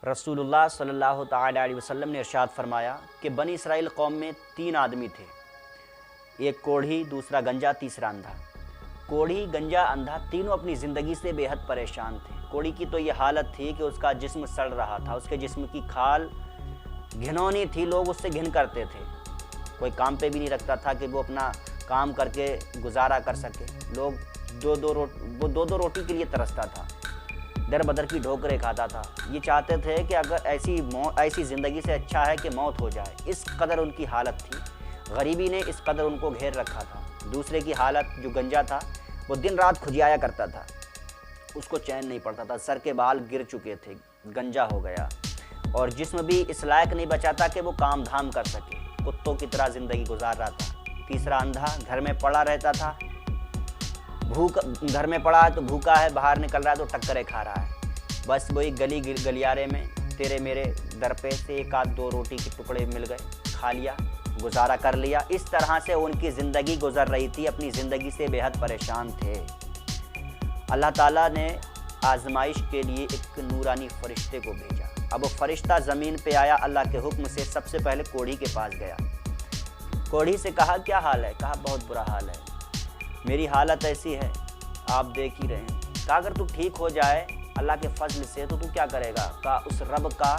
रसूलुल्लाह सल्लल्लाहु ताला अलैहि वसल्लम ने इरशाद फरमाया कि बनी इसराइल कौम में 3 आदमी थे, एक कोढ़ी, दूसरा गंजा, तीसरा अंधा। कोढ़ी, गंजा, अंधा तीनों अपनी ज़िंदगी से बेहद परेशान थे। कोढ़ी की तो ये हालत थी कि उसका जिस्म सड़ रहा था, उसके जिस्म की खाल घिनौनी थी, लोग उससे घिन करते थे। कोई काम पे भी नहीं रखता था कि वो अपना काम करके गुजारा कर सके। लोग दो दो रोटी के लिए तरसता था, दर बदर की ढोकरें खाता था। ये चाहते थे कि अगर ऐसी ज़िंदगी से अच्छा है कि मौत हो जाए, इस कदर उनकी हालत थी। गरीबी ने इस कदर उनको घेर रखा था। दूसरे की हालत जो गंजा था, वो दिन रात खुजियाया करता था, उसको चैन नहीं पड़ता था, सर के बाल गिर चुके थे, गंजा हो गया, और जिस्म भी इस लायक नहीं बचा था कि वो काम धाम कर सके, कुत्तों की तरह ज़िंदगी गुजार रहा था। तीसरा अंधा, घर में पड़ा रहता था, घर में पड़ा है तो भूखा है, बाहर निकल रहा है तो टक्करें खा रहा है। बस वही गली गलियारे में तेरे मेरे दर पे से 1-2 रोटी के टुकड़े मिल गए, खा लिया, गुजारा कर लिया। इस तरह से उनकी ज़िंदगी गुजर रही थी, अपनी ज़िंदगी से बेहद परेशान थे। अल्लाह ताला ने आजमाइश के लिए एक नूरानी फ़रिश्ते को भेजा। अब वो फ़रिश्ता ज़मीन पे आया, अल्लाह के हुक्म से सबसे पहले कोढ़ी के पास गया। कोढ़ी से कहा, क्या हाल है? कहा, बहुत बुरा हाल है, मेरी हालत ऐसी है, आप देख ही रहे हैं। कहा, अगर तू ठीक हो जाए अल्लाह के फजल से तो तू क्या करेगा? कहा, उस रब का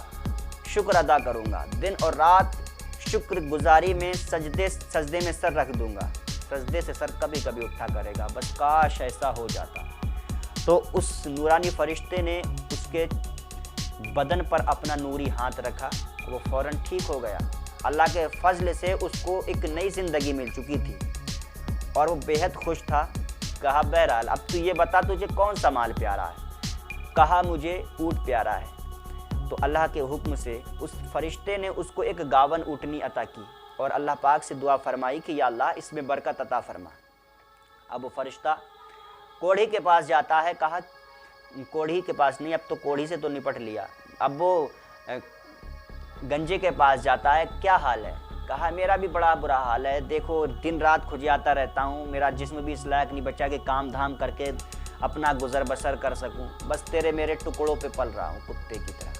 शुक्र अदा करूँगा, दिन और रात शुक्र गुजारी में सजदे में सर रख दूँगा। सजदे से सर कभी कभी उठा करेगा, बस काश ऐसा हो जाता। तो उस नूरानी फरिश्ते ने उसके बदन पर अपना नूरी हाथ रखा, वो फ़ौरन ठीक हो गया। अल्लाह के फजल से उसको एक नई ज़िंदगी मिल चुकी थी और वो बेहद खुश था। कहा, बहरहाल अब तू ये बता, तुझे कौन सा माल प्यारा है? कहा, मुझे ऊँट प्यारा है। तो अल्लाह के हुक्म से उस फरिश्ते ने उसको एक गावन ऊँटनी अता की और अल्लाह पाक से दुआ फरमाई कि या अल्लाह इसमें बरकत अता फरमा। अब वो फरिश्ता कोढ़ी के पास जाता है। कहा, कोढ़ी के पास नहीं, अब तो कोढ़ी से तो निपट लिया। अब वो गंजे के पास जाता है, क्या हाल है? कहा, मेरा भी बड़ा बुरा हाल है, देखो दिन रात खुजियाता रहता हूँ, मेरा जिस्म भी इस लायक नहीं बचा कि काम धाम करके अपना गुजर बसर कर सकूँ, बस तेरे मेरे टुकड़ों पे पल रहा हूँ कुत्ते की तरह।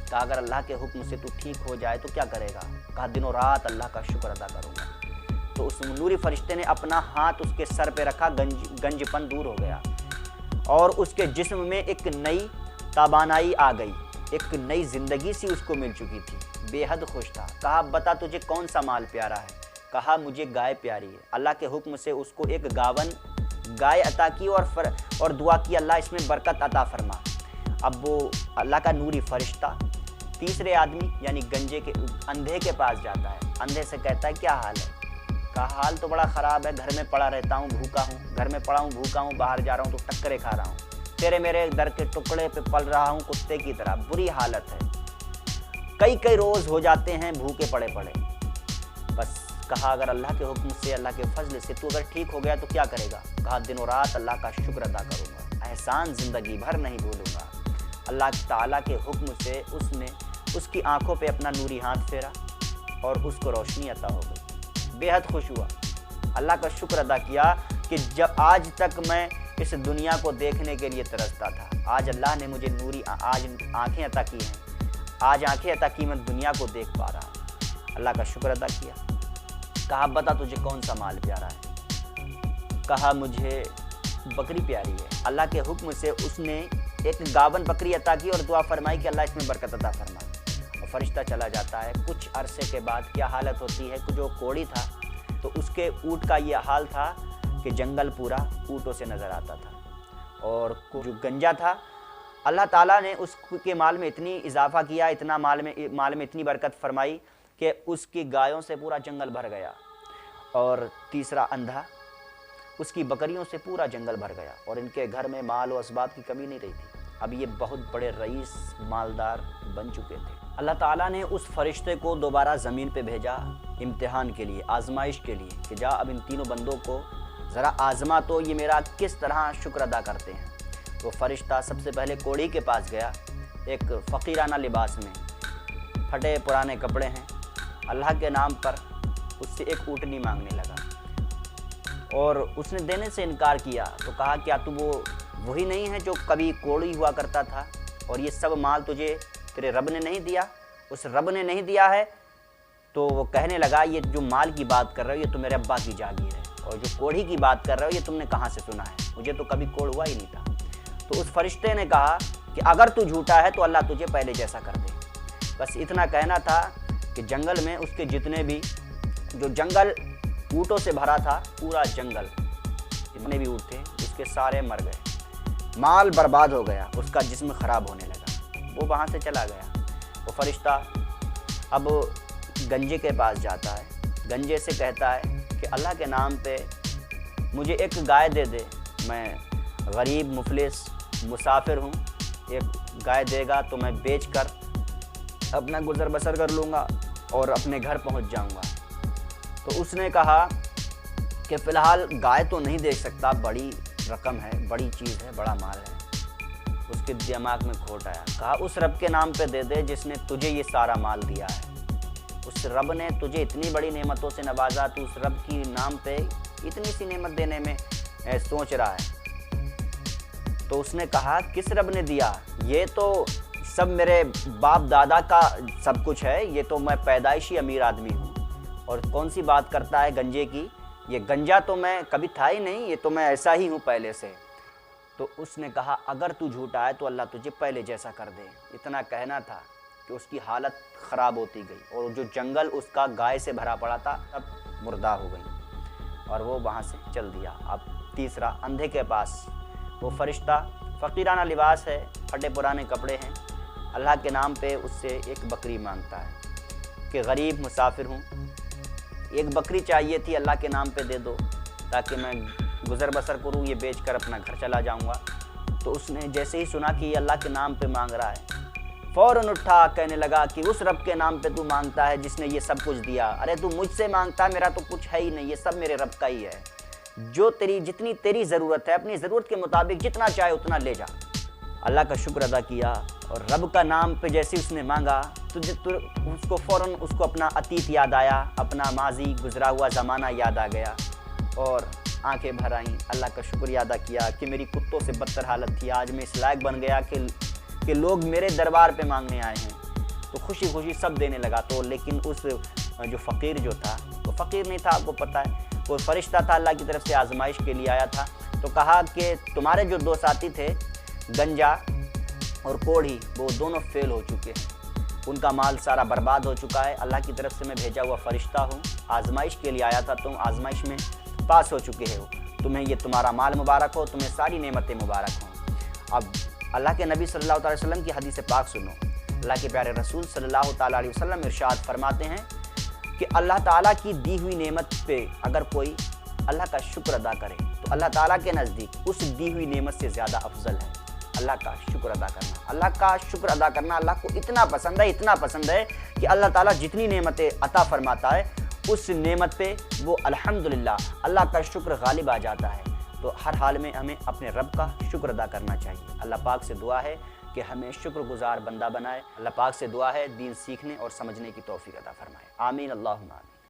कहा, अगर अल्लाह के हुक्म से तू ठीक हो जाए तो क्या करेगा? कहा, दिनों रात अल्लाह का शुक्र अदा करूँगा। तो उस नूरी फरिश्ते ने अपना हाथ उसके सर पे रखा, गंजपन दूर हो गया और उसके जिस्म में एक नई ताबानाई आ गई, एक नई ज़िंदगी सी उसको मिल चुकी थी, बेहद खुश था। कहा, बता तुझे कौन सा माल प्यारा है? कहा, मुझे गाय प्यारी है। अल्लाह के हुक्म से उसको एक गावन गाय अता की और दुआ की, अल्लाह इसमें बरकत अता फरमा। अब वो अल्लाह का नूरी फरिश्ता तीसरे आदमी यानी गंजे के अंधे के पास जाता है। अंधे से कहता है, क्या हाल है? कहा, हाल तो बड़ा ख़राब है, घर में पड़ा रहता हूँ, भूखा हूँ, घर में पड़ा हूँ, भूखा हूँ, बाहर जा रहा हूँ तो टक्करे खा रहा हूँ, तेरे मेरे दर के टुकड़े पे पल रहा हूँ कुत्ते की तरह, बुरी हालत है, कई रोज़ हो जाते हैं भूखे पड़े पड़े। बस कहा, अगर अल्लाह के हुक्म से, अल्लाह के फजल से तू अगर ठीक हो गया तो क्या करेगा? कहा, दिनों रात अल्लाह का शुक्र अदा करूँगा, एहसान ज़िंदगी भर नहीं भूलूँगा। अल्लाह ताला के हुक्म से उसने उसकी आंखों पे अपना नूरी हाथ फेरा और उसको रोशनी अता हो गई। बेहद खुश हुआ, अल्लाह का शुक्र अदा किया कि जब आज तक मैं इस दुनिया को देखने के लिए तरसता था, आज अल्लाह ने मुझे नूरी आज आँखें अता की हैं, आज आँखें अता की, मैं दुनिया को देख पा रहा हूँ। अल्लाह का शुक्र अदा किया। कहा, बता तुझे कौन सा माल प्यारा है? कहा, मुझे बकरी प्यारी है। अल्लाह के हुक्म से उसने एक गावन बकरी अता की और दुआ फरमाई कि अल्लाह इसमें बरकत अता फरमा। और फरिश्ता चला जाता है। कुछ अरसे के बाद क्या हालत होती है कि जो कोढ़ी था तो उसके ऊँट का ये हाल था कि जंगल पूरा ऊँटों से नज़र आता था, और जो गंजा था अल्लाह ताला ने उसके माल में इतनी इजाफा किया, इतना माल में इतनी बरकत फरमाई कि उसकी गायों से पूरा जंगल भर गया। और तीसरा अंधा, उसकी बकरियों से पूरा जंगल भर गया और इनके घर में माल और असबाब की कमी नहीं रही थी। अब ये बहुत बड़े रईस मालदार बन चुके थे। अल्लाह ताला ने उस फरिश्ते को दोबारा ज़मीन पे भेजा इम्तिहान के लिए, आजमाइश के लिए, कि जा अब इन तीनों बंदों को ज़रा आज़मा तो ये मेरा किस तरह शुक्र अदा करते हैं। तो फरिश्ता सबसे पहले कोढ़ी के पास गया, एक फ़कीराना लिबास में, फटे पुराने कपड़े हैं, अल्लाह के नाम पर उससे एक ऊँटनी मांगने लगा और उसने देने से इनकार किया। तो कहा, क्या तू वही नहीं है जो कभी कोढ़ी हुआ करता था और ये सब माल तुझे तेरे रब ने नहीं दिया? उस रब ने नहीं दिया है। तो वो कहने लगा, ये जो माल की बात कर रहे हो ये तो मेरे अब्बा की जागीर है, और जो कोढ़ी की बात कर रहे हो ये तुमने कहाँ से सुना है? मुझे तो कभी कोढ़ हुआ ही नहीं था। तो उस फरिश्ते ने कहा कि अगर तू झूठा है तो अल्लाह तुझे पहले जैसा कर दे। बस इतना कहना था कि जंगल में उसके जितने भी, जो जंगल ऊँटों से भरा था, पूरा जंगल, जितने भी ऊँट थे उसके सारे मर गए, माल बर्बाद हो गया, उसका जिस्म ख़राब होने लगा, वो वहाँ से चला गया। वो फरिश्ता अब गंजे के पास जाता है, गंजे से कहता है कि अल्लाह के नाम पे मुझे एक गाय दे दे, मैं गरीब मुफलिस मुसाफिर हूँ, एक गाय देगा तो मैं बेच कर अपना गुज़र बसर कर लूँगा और अपने घर पहुँच जाऊँगा। तो उसने कहा कि फ़िलहाल गाय तो नहीं दे सकता, बड़ी रकम है, बड़ी चीज़ है, बड़ा माल है। उसके दिमाग में खोट आया, कहा उस रब के नाम पे दे दे जिसने तुझे ये सारा माल दिया है। उस रब ने तुझे इतनी बड़ी नेमतों से नवाजा, तू उस रब की नाम पे इतनी सी नेमत देने में सोच रहा है। तो उसने कहा किस रब ने दिया? ये तो सब मेरे बाप दादा का सब कुछ है, ये तो मैं पैदाइशी अमीर आदमी हूँ। और कौन सी बात करता है गंजे की? ये गंजा तो मैं कभी था ही नहीं, ये तो मैं ऐसा ही हूँ पहले से। तो उसने कहा अगर तू झूठा है तो अल्लाह तुझे पहले जैसा कर दे। इतना कहना था कि उसकी हालत ख़राब होती गई, और जो जंगल उसका गाय से भरा पड़ा था अब मुर्दा हो गई, और वो वहाँ से चल दिया। अब तीसरा, अंधे के पास वो फरिश्ता, फ़कीराना लिबास है, फटे पुराने कपड़े हैं, अल्लाह के नाम पे उससे एक बकरी मांगता है कि गरीब मुसाफिर हूँ, एक बकरी चाहिए थी, अल्लाह के नाम पे दे दो ताकि मैं गुज़र बसर करूँ, ये बेच कर अपना घर चला जाऊँगा। तो उसने जैसे ही सुना कि ये अल्लाह के नाम पे मांग रहा है, फ़ौरन उठा, कहने लगा कि उस रब के नाम पे तू मांगता है जिसने ये सब कुछ दिया? अरे तू मुझसे मांगता, मेरा तो कुछ है ही नहीं, ये सब मेरे रब का ही है। जो जितनी तेरी ज़रूरत है, अपनी ज़रूरत के मुताबिक जितना चाहे उतना ले जा। अल्लाह का शुक्र अदा किया, और रब का नाम पे जैसे उसने मांगा तो उसको फ़ौरन उसको अपना अतीत याद आया, अपना माजी गुजरा हुआ ज़माना याद आ गया, और आंखें भर आईं। अल्लाह का शुक्रिया अदा किया कि मेरी कुत्तों से बदतर हालत थी, आज मैं इस लायक बन गया कि लोग मेरे दरबार पे मांगने आए हैं। तो खुशी खुशी सब देने लगा। तो लेकिन उस जो फ़कीर जो था, वो फ़कीर नहीं था, आपको पता है, वो फरिश्ता था, अल्लाह की तरफ से आजमाइश के लिए आया था। तो कहा कि तुम्हारे जो दो साथी थे, गंजा और कोढ़ी, वो दोनों फेल हो चुके हैं, उनका माल सारा बर्बाद हो चुका है, अल्लाह की तरफ से मैं भेजा हुआ फरिश्ता हूँ, आजमाइश के लिए आया था, तुम आजमाइश में पास हो चुके हो, तुम्हें ये तुम्हारा माल मुबारक हो, तुम्हें सारी नेमतें मुबारक हों। अब अल्लाह के नबी सल्लल्लाहु अलैहि वसल्लम की हदीस पाक सुनो। अल्लाह के प्यारे रसूल सल्लल्लाहु अलैहि वसल्लम इरशाद फरमाते हैं कि अल्लाह ताला की दी हुई नेमत पे अगर कोई अल्लाह का शुक्र अदा करे तो अल्लाह ताला के नज़दीक उस दी हुई नेमत से ज़्यादा अफजल है अल्लाह का शुक्र अदा करना। अल्लाह का शुक्र अदा करना अल्लाह को इतना पसंद है कि अल्लाह ताला जितनी नेमतें अता फरमाता है उस नेमत पे वो अल्हम्दुलिल्लाह अल्लाह का शुक्र गालिब आ जाता है। तो हर हाल में हमें अपने रब का शुक्र अदा करना चाहिए। अल्लाह पाक से दुआ है कि हमें शुक्रगुजार बंदा बनाए। अल्लाह पाक से दुआ है दीन सीखने और समझने की तौफीक अता फरमाए। आमीन अल्लाहुम्मा आमीन।